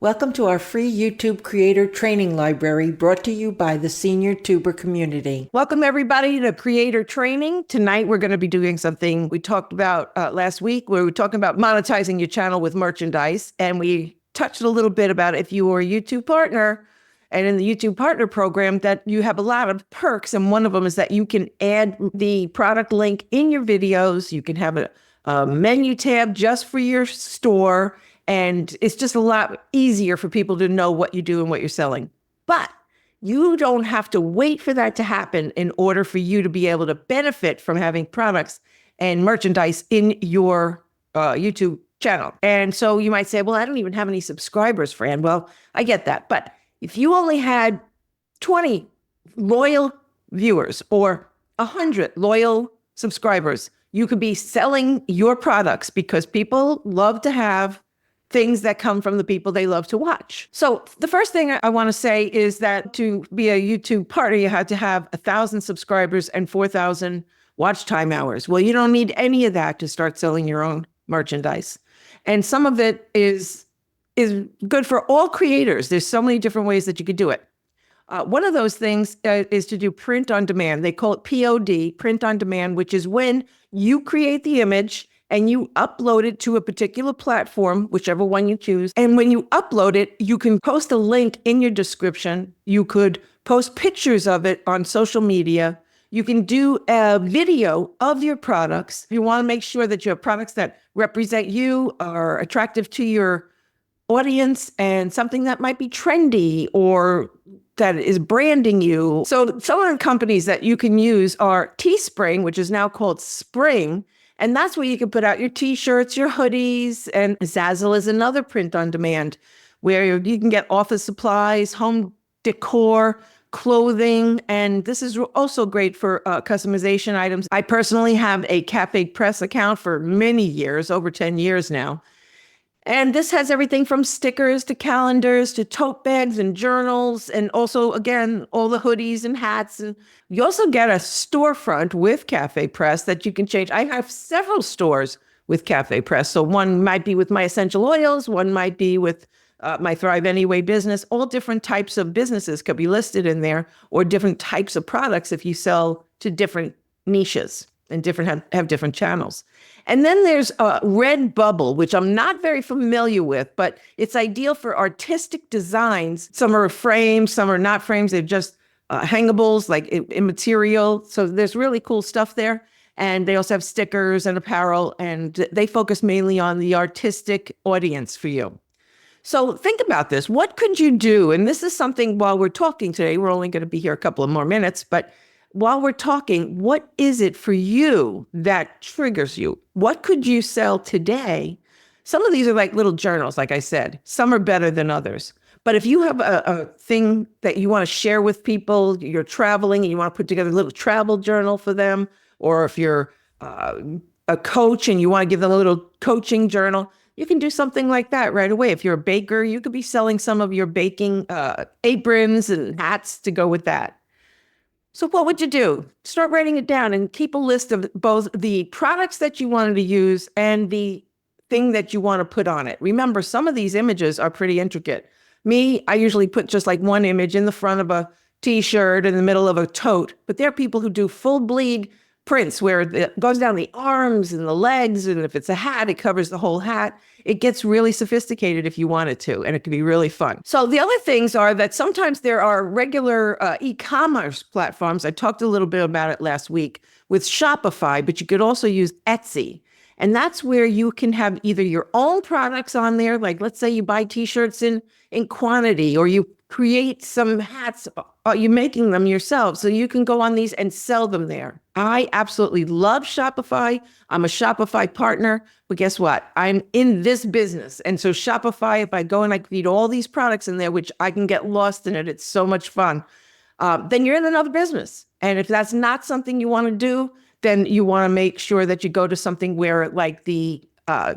Welcome to our free YouTube creator training library brought to you by the Senior Tuber community. Welcome everybody to Creator Training. Tonight we're going to be doing something we talked about last week where we were talking about monetizing your channel with merchandise. And we touched a little bit about if you are a YouTube partner and in the YouTube partner program that you have a lot of perks. And one of them is that you can add the product link in your videos. You can have a menu tab just for your store. And it's just a lot easier for people to know what you do and what you're selling. But you don't have to wait for that to happen in order for you to be able to benefit from having products and merchandise in your YouTube channel. And so you might say, well, I don't even have any subscribers, Fran. Well, I get that. But if you only had 20 loyal viewers or 100 loyal subscribers, you could be selling your products because people love to have things that come from the people they love to watch. So the first thing I want to say is that to be a YouTube partner, you had to have 1,000 subscribers and 4,000 watch time hours. Well, you don't need any of that to start selling your own merchandise. And some of it is good for all creators. There's so many different ways that you could do it. One of those things is to do print on demand. They call it POD, print on demand, which is when you create the image and you upload it to a particular platform, whichever one you choose. And when you upload it, you can post a link in your description. You could post pictures of it on social media. You can do a video of your products. You want to make sure that you have products that represent you, are attractive to your audience, and something that might be trendy or that is branding you. So some of the companies that you can use are Teespring, which is now called Spring. And that's where you can put out your t-shirts, your hoodies, and Zazzle is another print on demand where you can get office supplies, home decor, clothing, and this is also great for customization items. I personally have a Cafe Press account for many years, over 10 years now. And this has everything from stickers to calendars to tote bags and journals. And also, again, all the hoodies and hats. And you also get a storefront with Cafe Press that you can change. I have several stores with Cafe Press. So one might be with my essential oils. One might be with my Thrive Anyway business. All different types of businesses could be listed in there, or different types of products if you sell to different niches and have different channels. And then there's Redbubble, which I'm not very familiar with, but it's ideal for artistic designs. Some are frames, some are not frames. They're just hangables, like in material. So there's really cool stuff there. And they also have stickers and apparel, and they focus mainly on the artistic audience for you. So think about this. What could you do? And this is something while we're talking today, we're only going to be here a couple of more minutes, but while we're talking, what is it for you that triggers you? What could you sell today? Some of these are like little journals, like I said. Some are better than others. But if you have a thing that you want to share with people, you're traveling and you want to put together a little travel journal for them, or if you're a coach and you want to give them a little coaching journal, you can do something like that right away. If you're a baker, you could be selling some of your baking aprons and hats to go with that. So what would you do? Start writing it down and keep a list of both the products that you wanted to use and the thing that you want to put on it. Remember, some of these images are pretty intricate. I usually put just like one image in the front of a t-shirt, in the middle of a tote, but there are people who do full bleed prints where it goes down the arms and the legs, and if it's a hat, it covers the whole hat. It gets really sophisticated if you want it to, and it can be really fun. So the other things are that sometimes there are regular e-commerce platforms. I talked a little bit about it last week with Shopify, but you could also use Etsy. And that's where you can have either your own products on there, like let's say you buy t-shirts in quantity, or you create some hats, you're making them yourself, so you can go on these and sell them there. I absolutely love Shopify. I'm a Shopify partner, but guess what? I'm in this business. And so Shopify, if I go and I create all these products in there, which I can get lost in it, it's so much fun, then you're in another business. And if that's not something you want to do, then you want to make sure that you go to something where, like the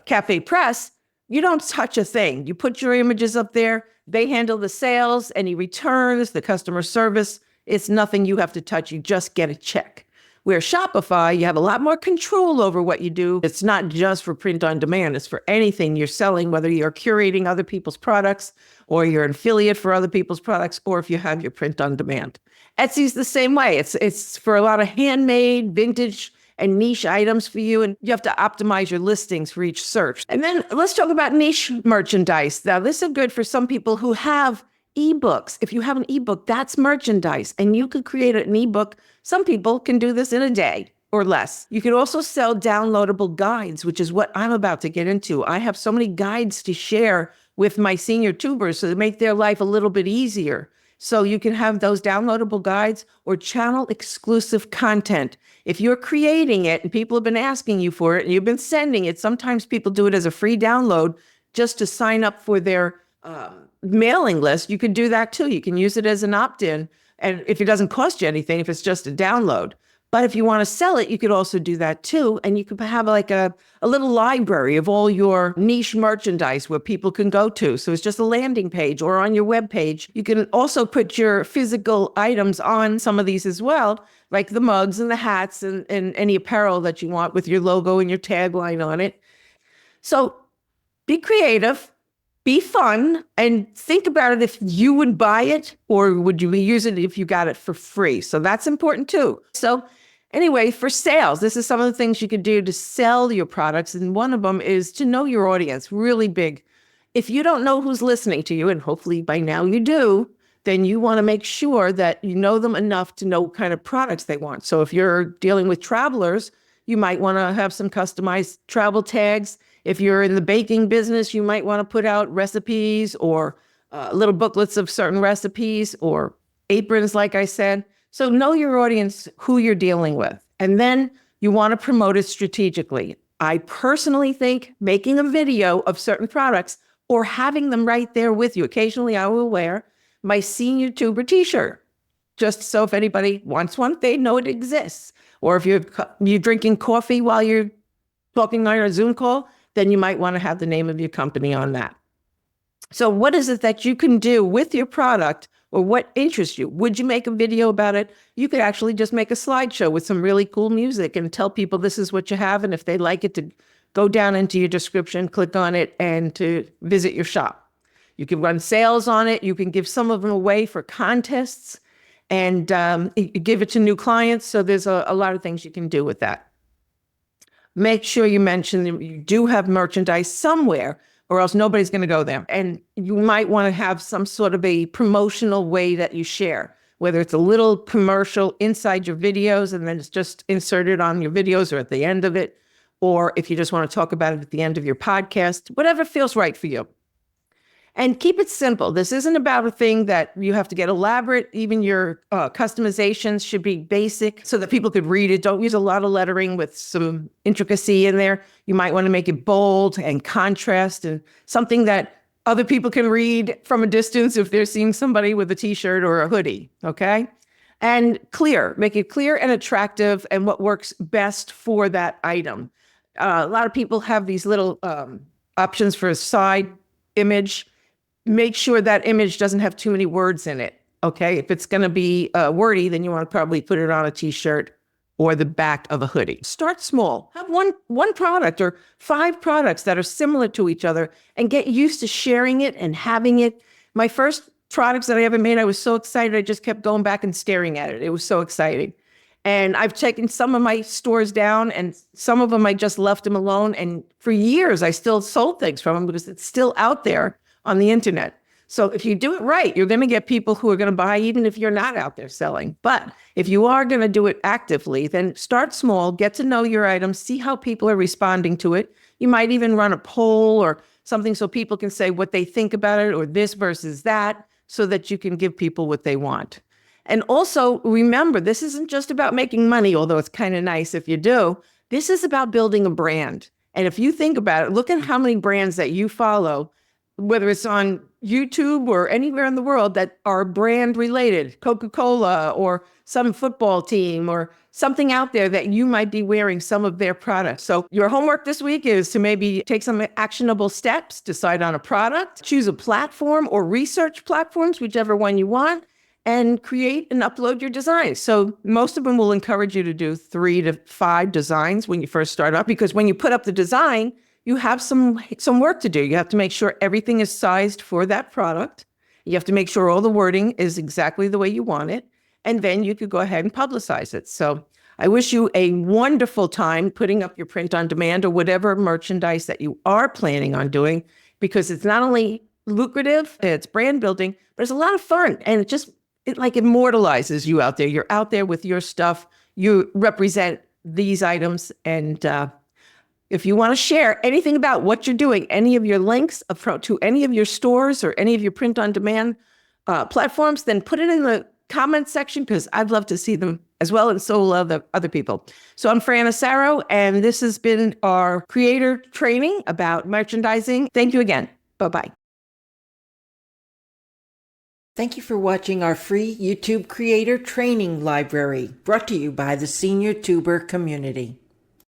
Cafe Press, you don't touch a thing. You put your images up there, they handle the sales, any returns, the customer service. It's nothing you have to touch. You just get a check. Where Shopify, you have a lot more control over what you do. It's not just for print on demand. It's for anything you're selling, whether you're curating other people's products or you're an affiliate for other people's products, or if you have your print on demand. Etsy's the same way. It's for a lot of handmade, vintage, and niche items for you, and you have to optimize your listings for each search. And then let's talk about niche merchandise. Now, this is good for some people who have ebooks. If you have an ebook, that's merchandise, and you could create an ebook. Some people can do this in a day or less. You can also sell downloadable guides, which is what I'm about to get into. I have so many guides to share with my senior tubers so to make their life a little bit easier. So you can have those downloadable guides or channel exclusive content. If you're creating it and people have been asking you for it and you've been sending it, sometimes people do it as a free download just to sign up for their mailing list. You can do that too. You can use it as an opt-in. And if it doesn't cost you anything, if it's just a download. But if you want to sell it, you could also do that too. And you could have like a little library of all your niche merchandise where people can go to. So it's just a landing page or on your web page. You can also put your physical items on some of these as well, like the mugs and the hats and any apparel that you want with your logo and your tagline on it. So be creative, be fun, and think about it if you would buy it or would you use it if you got it for free. So that's important too. So anyway, for sales, this is some of the things you could do to sell your products. And one of them is to know your audience, really big. If you don't know who's listening to you, and hopefully by now you do, then you want to make sure that you know them enough to know what kind of products they want. So if you're dealing with travelers, you might want to have some customized travel tags. If you're in the baking business, you might want to put out recipes or little booklets of certain recipes or aprons, like I said. So know your audience, who you're dealing with, and then you want to promote it strategically. I personally think making a video of certain products or having them right there with you. Occasionally, I will wear my senior tuber t-shirt, just so if anybody wants one, they know it exists. Or if you're drinking coffee while you're talking on a Zoom call, then you might want to have the name of your company on that. So what is it that you can do with your product or what interests you? Would you make a video about it? You could actually just make a slideshow with some really cool music and tell people this is what you have. And if they like it, to go down into your description, click on it, and to visit your shop. You can run sales on it. You can give some of them away for contests and give it to new clients. So there's a lot of things you can do with that. Make sure you mention that you do have merchandise somewhere, or else nobody's going to go there. And you might want to have some sort of a promotional way that you share, whether it's a little commercial inside your videos and then it's just inserted on your videos or at the end of it, or if you just want to talk about it at the end of your podcast, whatever feels right for you. And keep it simple. This isn't about a thing that you have to get elaborate. Even your customizations should be basic so that people could read it. Don't use a lot of lettering with some intricacy in there. You might want to make it bold and contrast and something that other people can read from a distance if they're seeing somebody with a t-shirt or a hoodie, okay? And clear. Make it clear and attractive and what works best for that item. A lot of people have these little options for a side image. Make sure that image doesn't have too many words in it, okay? If it's going to be wordy, then you want to probably put it on a t-shirt or the back of a hoodie. Start small. Have one product or 5 products that are similar to each other and get used to sharing it and having it. My first products that I ever made, I was so excited. I just kept going back and staring at it. It was so exciting. And I've taken some of my stores down and some of them I just left them alone. And for years, I still sold things from them because it's still out there on the internet. So if you do it right, you're going to get people who are going to buy even if you're not out there selling. But if you are going to do it actively, then start small, get to know your items, see how people are responding to it. You might even run a poll or something so people can say what they think about it or this versus that so that you can give people what they want. And also remember, this isn't just about making money, although it's kind of nice if you do. This is about building a brand. And if you think about it, look at how many brands that you follow, whether it's on YouTube or anywhere in the world that are brand related, Coca-Cola or some football team or something out there that you might be wearing some of their products. So your homework this week is to maybe take some actionable steps, decide on a product, choose a platform or research platforms, whichever one you want, and create and upload your designs. So most of them will encourage you to do 3 to 5 designs when you first start up, because when you put up the design, you have some work to do. You have to make sure everything is sized for that product. You have to make sure all the wording is exactly the way you want it. And then you could go ahead and publicize it. So I wish you a wonderful time putting up your print on demand or whatever merchandise that you are planning on doing, because it's not only lucrative, it's brand building, but it's a lot of fun. And it like immortalizes you out there. You're out there with your stuff. You represent these items. And if you want to share anything about what you're doing, any of your links to any of your stores or any of your print on demand platforms, then put it in the comment section, because I'd love to see them as well, and so will other people. So I'm Fran Asaro, and this has been our creator training about merchandising. Thank you again. Bye-bye. Thank you for watching our free YouTube Creator Training Library, brought to you by the Senior Tuber community.